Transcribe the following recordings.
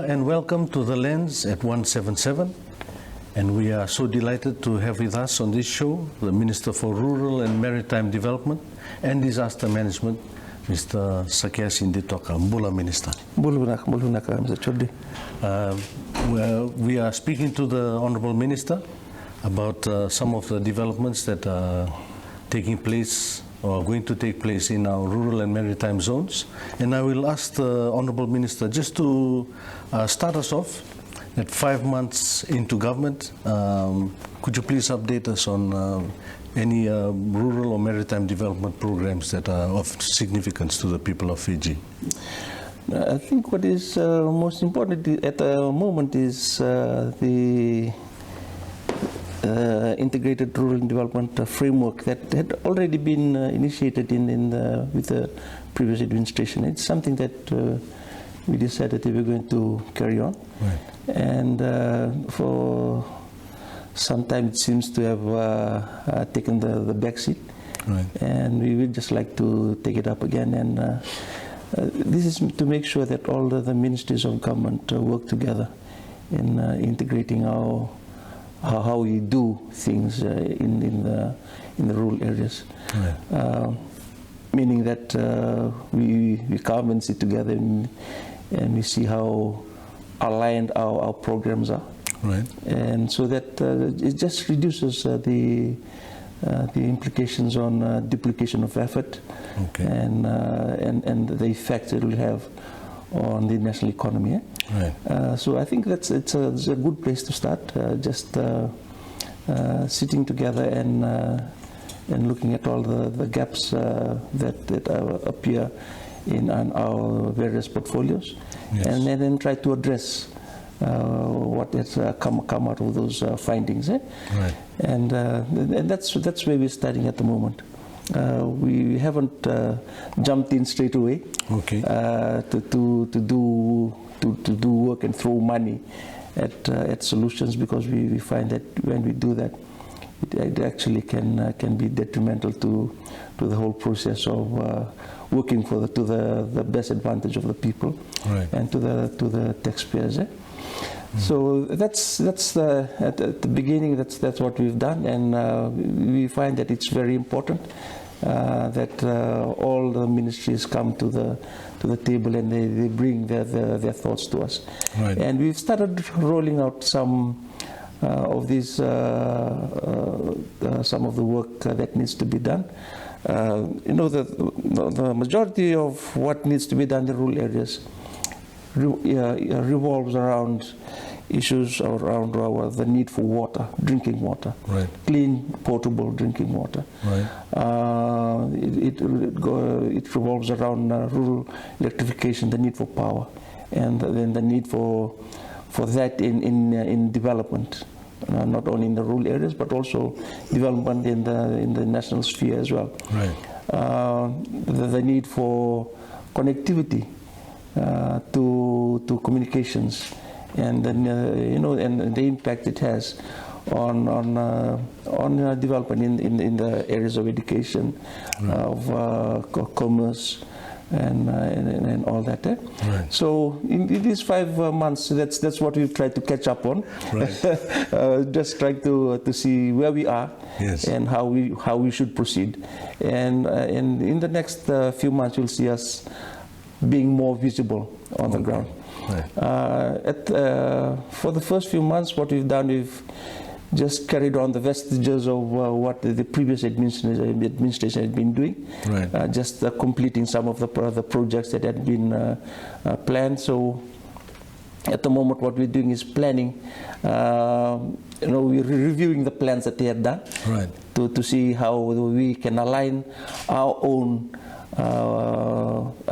and welcome to The Lens at 177. And we are so delighted to have with us on this show the Minister for Rural and Maritime Development and Disaster Management, Mr. Sakiasi Ditoka. Mbula Minister. Mbula Mr. Choddi. We are speaking to the Honourable Minister about some of the developments that are taking place or going to take place in our rural and maritime zones. And I will ask the Honourable Minister just to start us off at 5 months into government. Could you please update us on any rural or maritime development programs that are of significance to the people of Fiji? I think what is most important at the moment is the integrated rural development framework that had already been initiated with the previous administration. It's something that we decided that we were going to carry on. Right. And for some time it seems to have taken the back seat. Right. And we would just like to take it up again. And this is to make sure that all the ministries of government work together in integrating how we do things in the rural areas. Right. Meaning that we come and sit together and we see how aligned our programs are. Right. And so that it just reduces the implications on duplication of effort. Okay. and the effect it will have on the national economy. Right. So I think it's a good place to start. Just sitting together and looking at all the gaps that appear in our various portfolios. Yes. And then try to address what has come out of those findings. Right. And that's where we're starting at the moment. We haven't jumped in straight away. Okay. To do work and throw money at solutions, because we find that when we do that, it actually can be detrimental to the whole process of working to the best advantage of the people. Right. And to the taxpayers. So that's at the beginning. That's what we've done, and we find that it's very important that all the ministries come to the table and they bring their thoughts to us. Right. And we've started rolling out some of these some of the work that needs to be done. The majority of what needs to be done in the rural areas revolves around issues around the need for water, drinking water, right. Clean, potable drinking water. Right. It revolves around rural electrification, the need for power, and then the need for that in development, not only in the rural areas but also development in the national sphere as well. Right. The need for connectivity to communications, and then and the impact it has on development in the areas of education, right. Of commerce, and all that. Right. So in these 5 months, that's what we've tried to catch up on. Right. Just trying to see where we are. Yes. And how we should proceed. And in the next few months, you'll see us being more visible on the ground. Right. For the first few months, what we've done, we've just carried on the vestiges of what the previous administration had been doing. Right. Just completing some of the projects that had been planned. So at the moment, what we're doing is planning. We're reviewing the plans that they had done. Right. To see how we can align our own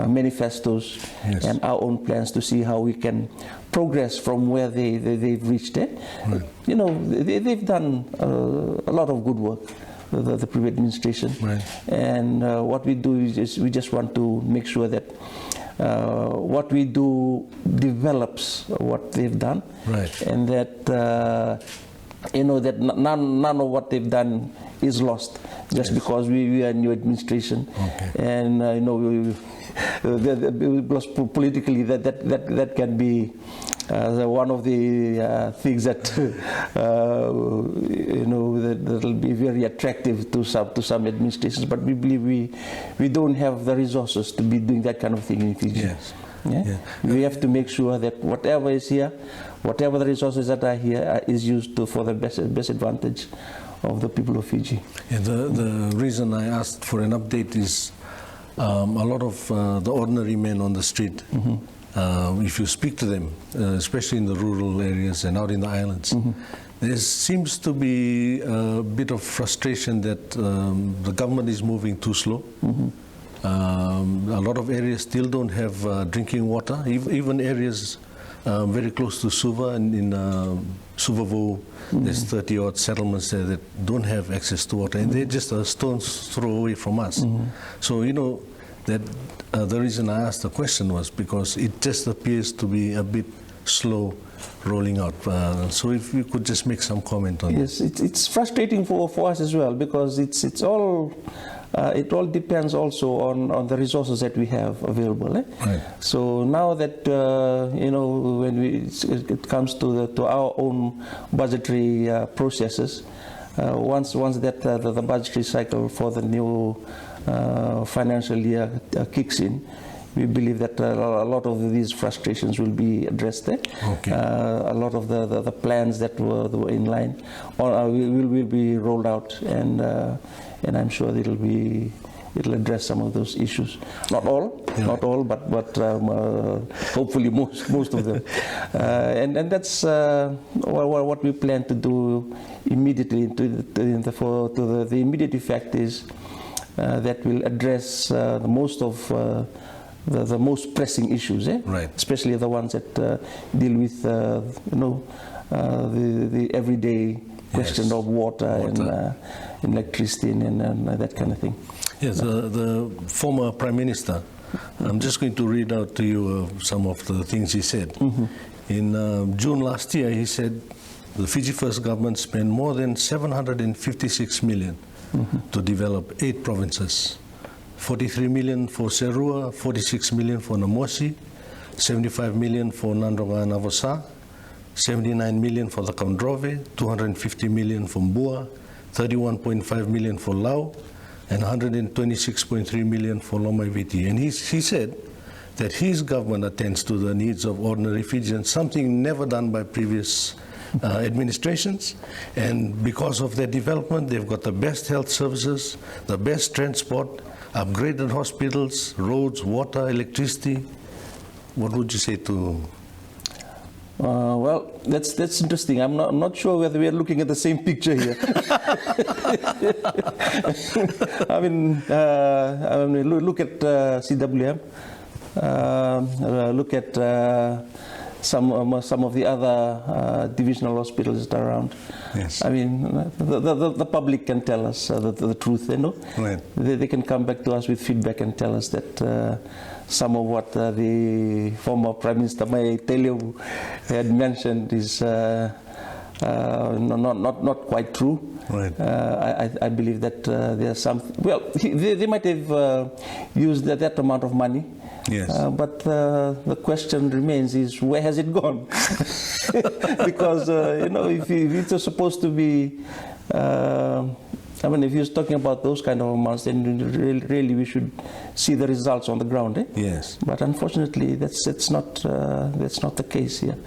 manifestos. Yes. And our own plans to see how we can progress from where they've reached it. Right. They've done a lot of good work, the previous administration. Right. And what we do is we just want to make sure that what we do develops what they've done. Right. And that that none of what they've done is lost just yes. because we are a new administration. Okay. And because politically that can be one of the things that that will be very attractive to some administrations. But we believe we don't have the resources to be doing that kind of thing in Fiji. Yes. Yeah? Yeah. We have to make sure that whatever is here, whatever the resources that are here, is used for the best advantage of the people of Fiji. Yeah, the reason I asked for an update is a lot of the ordinary men on the street, if you speak to them, especially in the rural areas and out in the islands, there seems to be a bit of frustration that the government is moving too slow. A lot of areas still don't have drinking water, even areas very close to Suva, and in Suvavo, there's 30-odd settlements there that don't have access to water, and they're just a stone's throw away from us. So, that the reason I asked the question was because it just appears to be a bit slow rolling out. So if you could just make some comment on Yes, it's frustrating for us as well, because it all depends also on the resources that we have available. Eh? Right. So now that when it comes to our own budgetary processes, once that the budgetary cycle for the new financial year kicks in, we believe that a lot of these frustrations will be addressed there. Okay. A lot of the plans that were in line will be rolled out, and I'm sure it'll address some of those issues. Not all, but hopefully most of them. And that's what we plan to do immediately. The immediate effect is that will address the most pressing issues, Right. Especially the ones that deal with the everyday question of water. And electricity and that kind of thing. Yes, the former Prime Minister, I'm just going to read out to you some of the things he said. In June last year, he said the Fiji First government spent more than 756 million to develop 8 provinces. 43 million for Serua, 46 million for Namosi, 75 million for Nandronga Navosa, 79 million for the Kaundrove, 250 million for Mbua, 31.5 million for Lau, and 126.3 million for Lomaiviti. And he said that his government attends to the needs of ordinary Fijians, something never done by previous administrations. And because of their development, they've got the best health services, the best transport, upgraded hospitals, roads, water, electricity. What would you say to? Well, that's interesting. I'm not sure whether we are looking at the same picture here. I mean, look at CWM. Look at some of the other divisional hospitals that are around. Yes. I mean, the public can tell us the truth. Right. They can come back to us with feedback and tell us that some of what the former Prime Minister Maitele had mentioned is not quite true. Right. I believe that there are some. Well, they might have used that amount of money. Yes. But the question remains is, where has it gone? Because if it's supposed to be, I mean, if you're talking about those kind of amounts, then really we should see the results on the ground. Eh? Yes. But unfortunately, that's not the case here.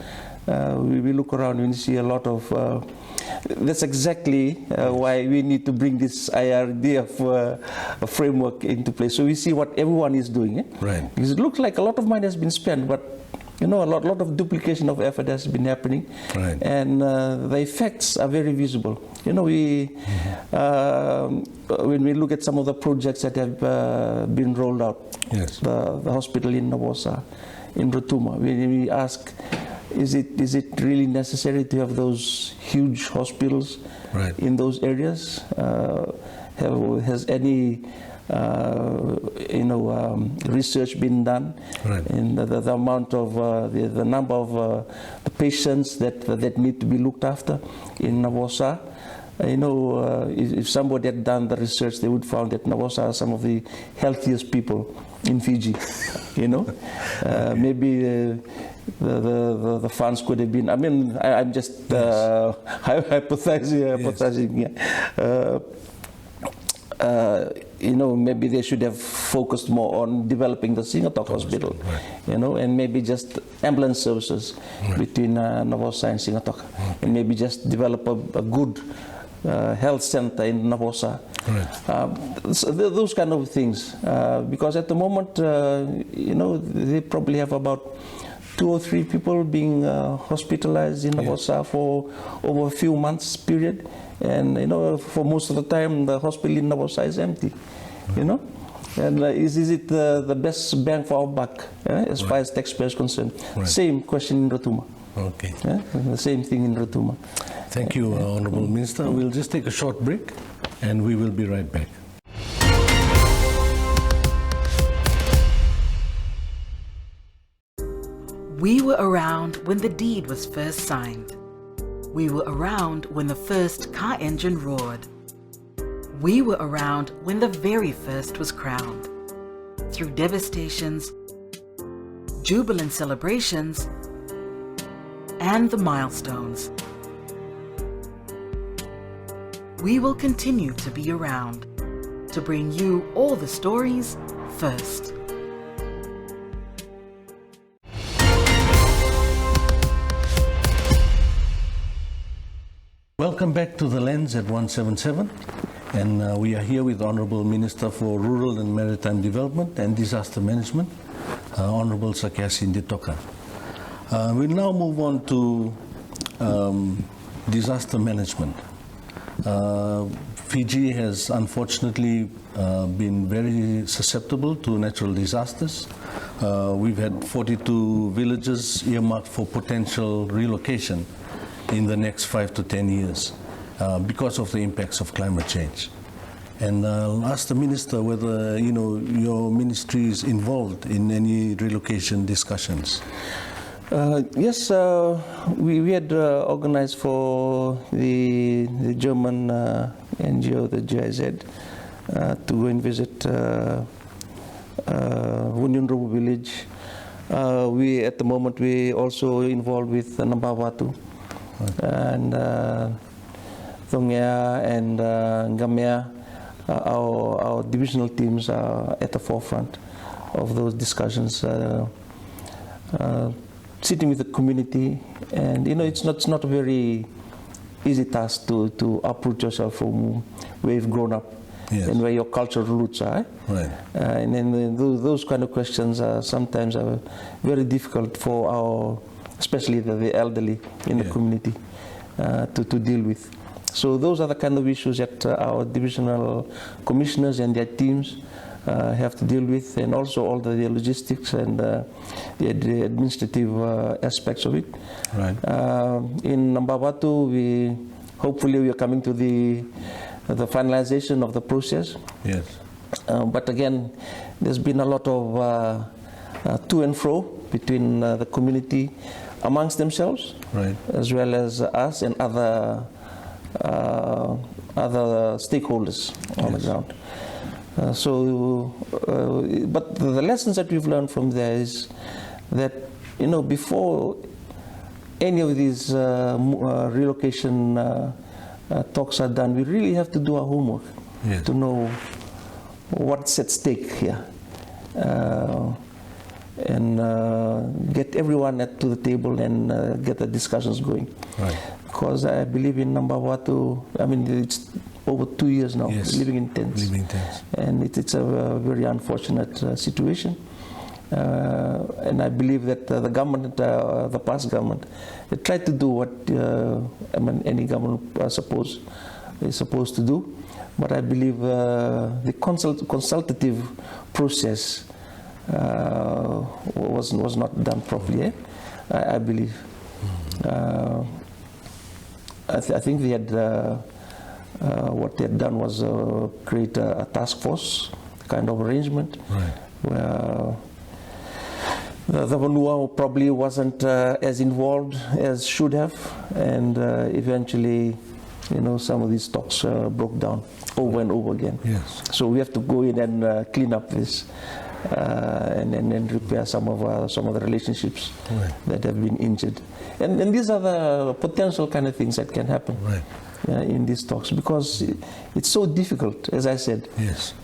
We look around and we see a lot of. That's exactly why we need to bring this IRD of a framework into place. So we see what everyone is doing. Eh? Right. Because it looks like a lot of money has been spent, but a lot of duplication of effort has been happening. Right. And the effects are very visible. When we look at some of the projects that have been rolled out, Yes. the hospital in Nawosa, in Rotuma, we ask, is it really necessary to have those huge hospitals Right. in those areas? Has any research been done in the amount of the number of the patients that need to be looked after in Nawosa? If somebody had done the research, they would find that Nawosa are some of the healthiest people in Fiji, you know. Maybe the funds could have been, I mean, I'm just hypothesizing. You know, maybe they should have focused more on developing the Singatoka Hospital, you know, and maybe just ambulance services between Navosa and Singatoka, and maybe just develop a good health center in Navosa. So those kind of things, because at the moment, you know, they probably have about 2 or 3 people being hospitalized in Navosa for over a few months period. And, you know, for most of the time, the hospital in Navosa is empty, you know. And is it the best bang for our buck, as far as taxpayers are concerned? Same question in Rotuma. Okay. The same thing in Rotuma. Thank you, Honourable Minister. We'll just take a short break, and we will be right back. We were around when the deed was first signed. We were around when the first car engine roared. We were around when the very first was crowned. Through devastations, jubilant celebrations, and the milestones. We will continue to be around to bring you all the stories first. Welcome back to The Lens at 177, and we are here with the Honourable Minister for Rural and Maritime Development and Disaster Management, Honourable Sakiasi Ditoka. We'll now move on to disaster management. Fiji has unfortunately been very susceptible to natural disasters. We've had 42 villages earmarked for potential relocation in the next 5 to 10 years because of the impacts of climate change. And I'll ask the Minister whether, you know, your ministry is involved in any relocation discussions. Yes, we had organized for the German NGO, the GIZ, to go and visit Wunyunrubu village. At the moment, we also involved with Nambawatu. And Thongea and Ngamea, our divisional teams are at the forefront of those discussions, sitting with the community. And, you know, it's not a very easy task to uproot yourself from where you've grown up and where your cultural roots are. And then those kind of questions sometimes are very difficult for our, especially the elderly in the community, to deal with. So those are the kind of issues that our divisional commissioners and their teams have to deal with, and also all the logistics and the administrative aspects of it. In Nambawatu, hopefully we are coming to the finalization of the process. But again, there's been a lot of to and fro between the community amongst themselves, as well as us and other stakeholders on the ground. But the lessons that we've learned from there is that, you know, before any of these relocation talks are done, we really have to do our homework to know what's at stake here. And get everyone to the table and get the discussions going. Because I believe in Nambawatu, I mean, it's over 2 years now, living in tents. And it's a very unfortunate situation. And I believe that the government, the past government, they tried to do what I mean, any government is supposed to do. But I believe the consultative process was not done properly, I believe. I think they had, what they had done was create a task force kind of arrangement, where the Vanua probably wasn't as involved as should have, and eventually, you know, some of these talks broke down over and over again. So we have to go in and clean up this. and repair some of the relationships that have been injured. And these are the potential kind of things that can happen in these talks, because it's so difficult, as I said,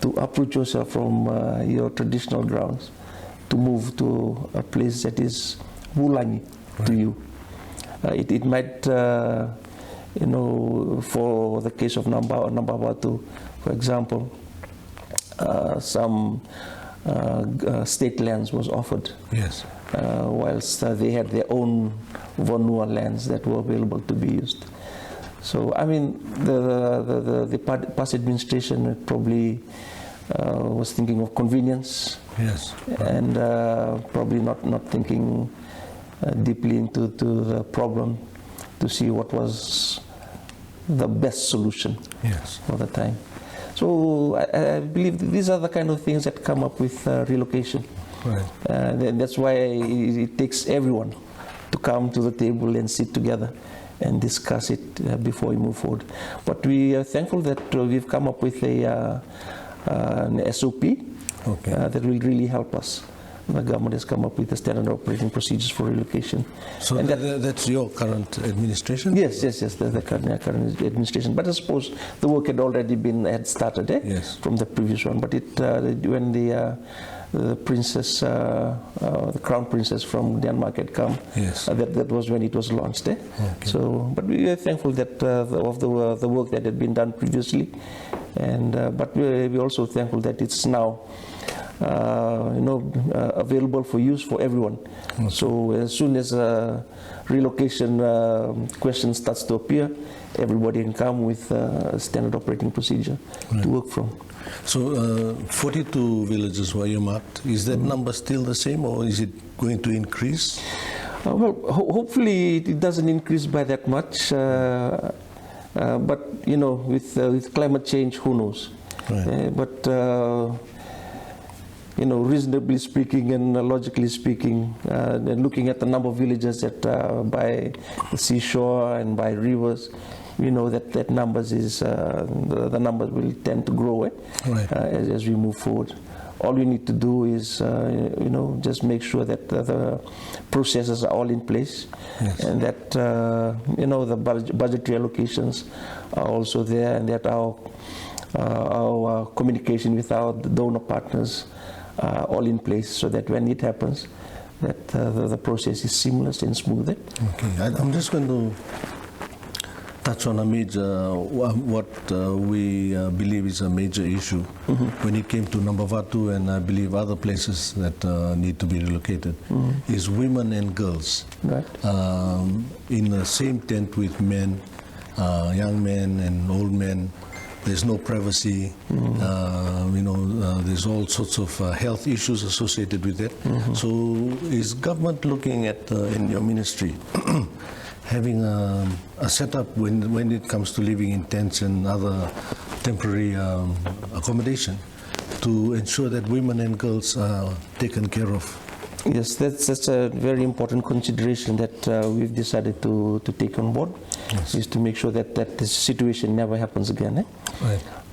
to uproot yourself from your traditional grounds to move to a place that is wulangi to you. It might, you know, for the case of Nambawatu, for example, some state lands was offered, whilst they had their own Vanua lands that were available to be used. So, I mean, the past administration probably was thinking of convenience, and probably not thinking deeply into the problem to see what was the best solution for the time. So I believe these are the kind of things that come up with relocation. That's why it takes everyone to come to the table and sit together and discuss it before we move forward. But we are thankful that we've come up with an SOP that will really help us. The government has come up with the standard operating procedures for relocation. So and that's your current administration? Yes, the current administration. But I suppose the work had already had started from the previous one. But when the princess, the crown princess from Denmark had come, that was when it was launched. So, but we are thankful that of the work that had been done previously, and but we're also thankful that it's now available for use for everyone. So as soon as relocation question starts to appear, everybody can come with a standard operating procedure to work from. So 42 villages were earmarked. Is that number still the same, or is it going to increase? Well, hopefully it doesn't increase by that much. But you know, with climate change, who knows? But you know, reasonably speaking and logically speaking, and looking at the number of villages that by the seashore and by rivers, we know that numbers is the numbers will tend to grow as we move forward. All you need to do is you know, just make sure that the processes are all in place, and that you know, the budgetary allocations are also there, and that our communication with our donor partners all in place, so that when it happens, that the process is seamless and smooth. Okay, I'm just going to touch on a major, what we believe is a major issue when it came to Nambawatu, and I believe other places that need to be relocated, is women and girls in the same tent with men, young men and old men. There's no privacy, you know, there's all sorts of health issues associated with it. So is government looking at, in your ministry, having a setup when it comes to living in tents and other temporary accommodation to ensure that women and girls are taken care of? Yes, that's a very important consideration that we've decided to take on board, is to make sure that this situation never happens again.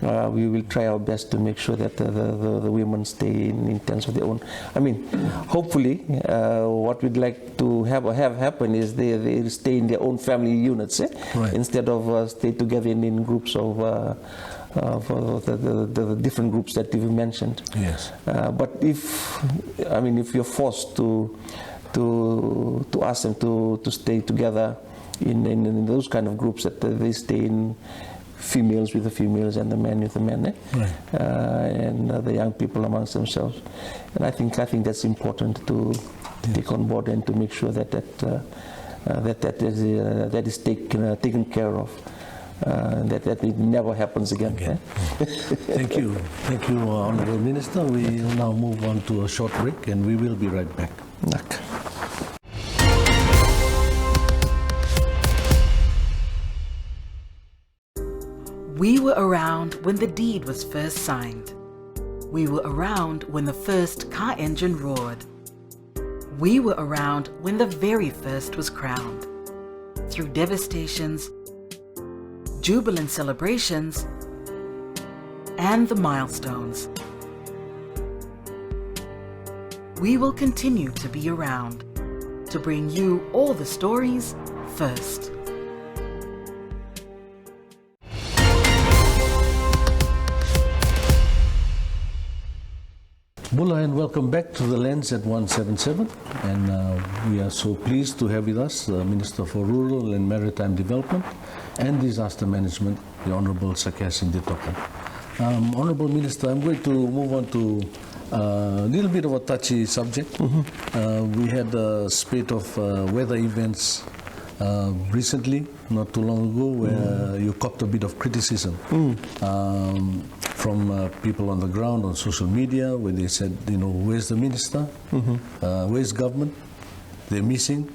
We will try our best to make sure that the women stay in tents of their own. I mean, hopefully, what we'd like to have happen is they stay in their own family units, instead of stay together in groups of the different groups that you mentioned. But if you're forced to ask them to stay together in those kind of groups, that they stay in females with the females and the men with the men, and the young people amongst themselves. And I think that's important to take on board, and to make sure that is taken care of. That it never happens again. Thank you, Honourable Minister. We will now move on to a short break, and we will be right back. We were around when the deed was first signed. We were around when the first car engine roared. We were around when the very first was crowned. Through devastations, jubilant celebrations, and the milestones. we will continue to be around to bring you all the stories first. Bula, and welcome back to the Lens at 177. And we are so pleased to have with us the Minister for Rural and Maritime Development and Disaster Management, the Honourable Sakiasi Ditoka. Honourable Minister, I'm going to move on to a little bit of a touchy subject. We had a spate of weather events recently, not too long ago, where you copped a bit of criticism from people on the ground on social media, where they said, you know, where's the minister? Where's government? They're missing.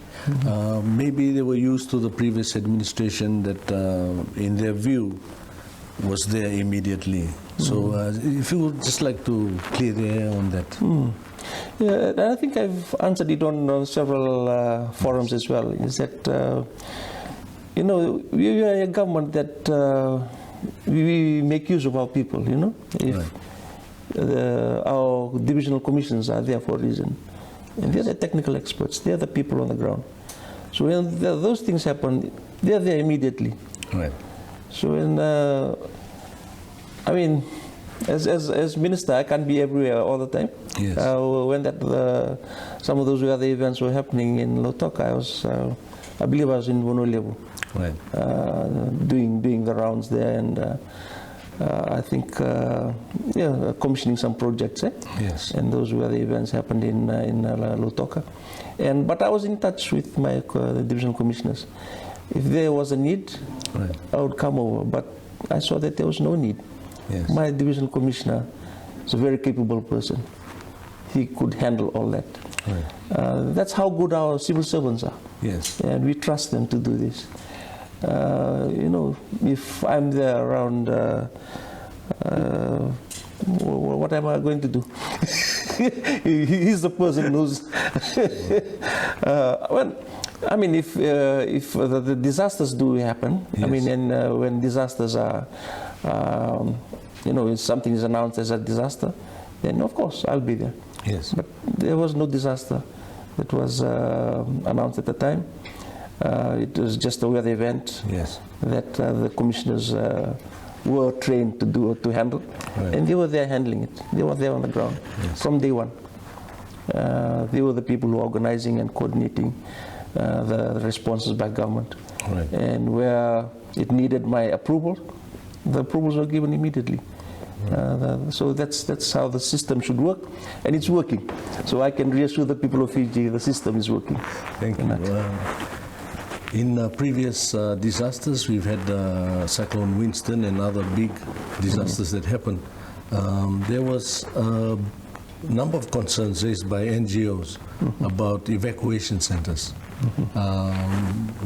Maybe they were used to the previous administration that, in their view, was there immediately. So if you would just like to clear the air on that. Yeah, I think I've answered it on several forums as well, is that, you know, we are a government that we make use of our people, you know. If our divisional commissions are there for a reason. And they're the technical experts, they're the people on the ground. So when those things happen, they're there immediately. Right. So when, I mean, as minister, I can't be everywhere all the time. Yes. When some of those weather events were happening in Lautoka, I believe I was in Voreqe, right, doing the rounds there, and I think commissioning some projects. Yes. And those weather events happened in Lautoka, but I was in touch with my divisional commissioners. If there was a need, right, I would come over, but I saw that there was no need. Yes. My divisional commissioner is a very capable person. He could handle all that. right. That's how good our civil servants are. Yes. And we trust them to do this. You know, if I'm there around, what am I going to do? He's the person who's... well, I mean, if the disasters do happen, yes, I mean, and when disasters are, you know, if something is announced as a disaster, then of course I'll be there. Yes. But there was no disaster that was announced at the time. It was just a weather event, Yes. that the commissioners were trained to handle, Right. and they were there handling it. They were there on the ground, Yes, from day one. They were the people who were organizing and coordinating the responses by government. Right. And where it needed my approval, the approvals were given immediately. So that's how the system should work, and it's working. So I can reassure the people of Fiji the system is working. Thank you. In previous disasters, we've had Cyclone Winston and other big disasters that happened. There was a number of concerns raised by NGOs about evacuation centers.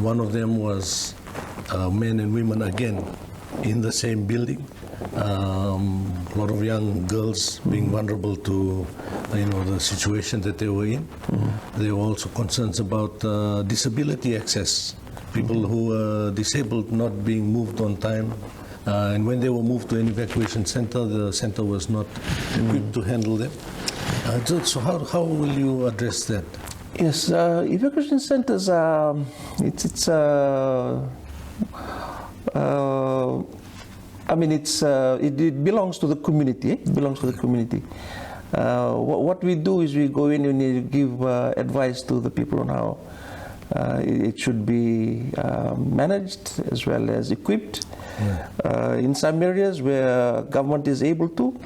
One of them was men and women again in the same building. A lot of young girls being vulnerable to, you know, the situation that they were in. There were also concerns about disability access, people who were disabled not being moved on time. And when they were moved to an evacuation center, the center was not equipped to handle them. So how will you address that? Yes, evacuation centers are, I mean, it belongs to the community. It belongs to the community. What we do is we go in and we give advice to the people on how it should be managed as well as equipped. In some areas where government is able to,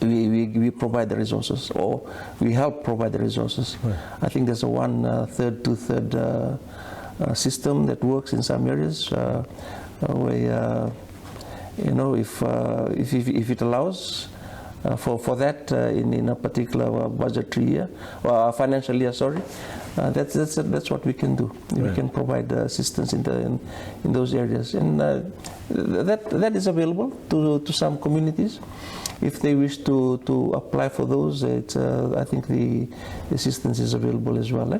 we provide the resources, or we help provide the resources. I think there's a 1/3, 2/3 system that works in some areas where you know, if it allows for that in a particular budgetary year or financial year, sorry, that's what we can do. We can provide assistance in those areas, and that is available to some communities. If they wish to apply for those, I think the assistance is available as well.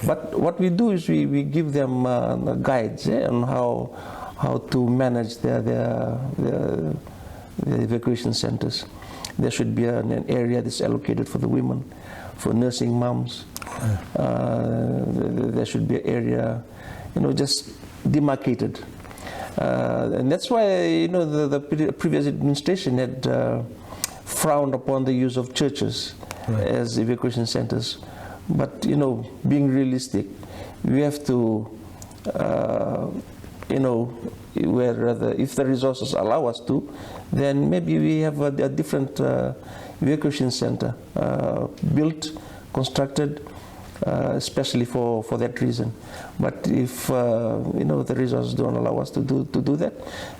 But what we do is we give them guides on how to manage their evacuation centers. There should be an area that's allocated for the women, for nursing moms. There should be an area, just demarcated. And that's why, the previous administration had frowned upon the use of churches as evacuation centers. But, being realistic, we have to, if the resources allow us to, then maybe we have a different evacuation center built, constructed, especially for that reason. But if the resources don't allow us to do that,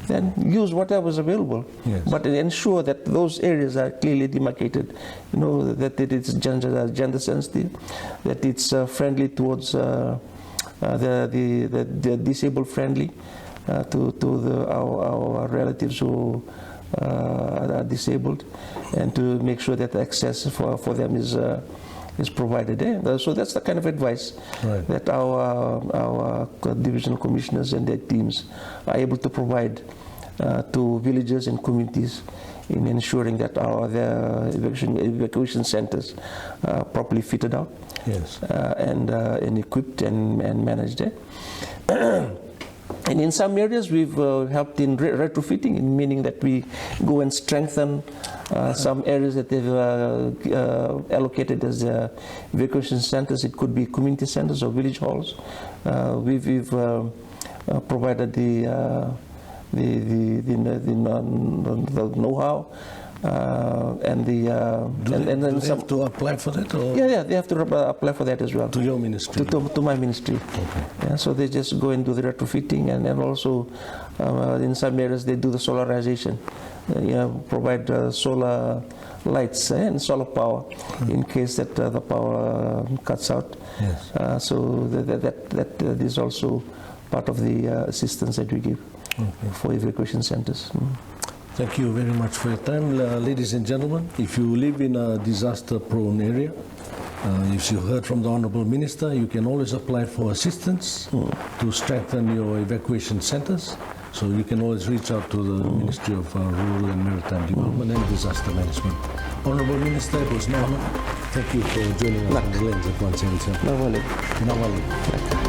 then use whatever is available. Yes. But ensure that those areas are clearly demarcated. That it's gender sensitive, that it's friendly towards the disabled friendly to our relatives who are disabled, and to make sure that access for them is provided there. So that's the kind of advice that our divisional commissioners and their teams are able to provide to villages and communities in ensuring that the evacuation centers are properly fitted out, and equipped and managed there. And in some areas we've helped in retrofitting, meaning that we go and strengthen some areas that they've allocated as evacuation centers. It could be community centers or village halls. We've provided the know-how and the and then some have to apply for that, or? Yeah, they have to apply for that as well. To your ministry? To my ministry. Okay. Yeah, so they just go and do the retrofitting, and also in some areas they do the solarization. Provide solar lights and solar power in case that the power cuts out. Yes. So that is also part of the assistance that we give for evacuation centers. Thank you very much for your time. Ladies and gentlemen, if you live in a disaster-prone area, if you heard from the Honourable Minister, you can always apply for assistance to strengthen your evacuation centers. So you can always reach out to the Ministry of Rural and Maritime Development and Disaster Management. Honourable Minister, it was an honour. Thank you for joining us on the Lens of One Cell. Nawalik.